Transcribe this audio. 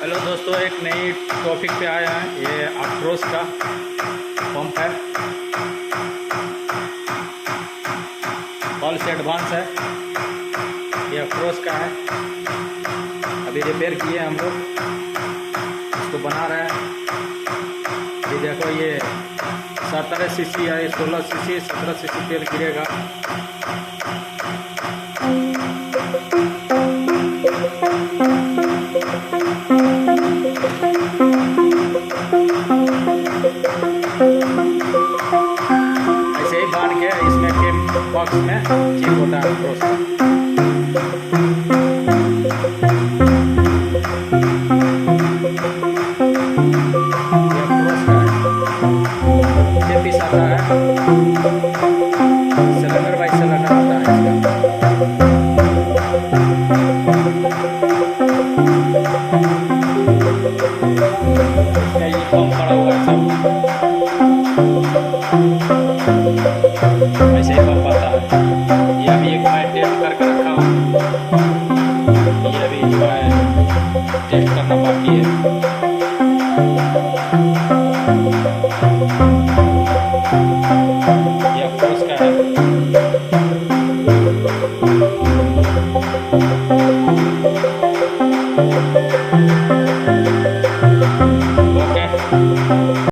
Hello दोस्तों, एक नई टॉपिक पे आया है। ये अप्रोच का पंप है, ऑल से एडवांस है। ये अप्रोच का है, अभी रिपेयर किए हम लोग, इसको बना रहे हैं। अभी देखो ये 17 सीसी है, 16 सीसी 17 सीसी तेल गिरेगा। ऐसे ही बांध के इसमें के बॉक्स में चेक होता है अप्रोच का। ये अप्रोच का है, ये पीस आता है, सिलेंडर बाई सिलेंडर आता है इसका। ये पंप पड़ा हुआ है सब, ऐसे ही पंप आता है। ये अभी एक मैं टेस्ट करके रखा हूँ, ये अभी जो है टेस्ट करना बाकी है। ये अप्रोच का है।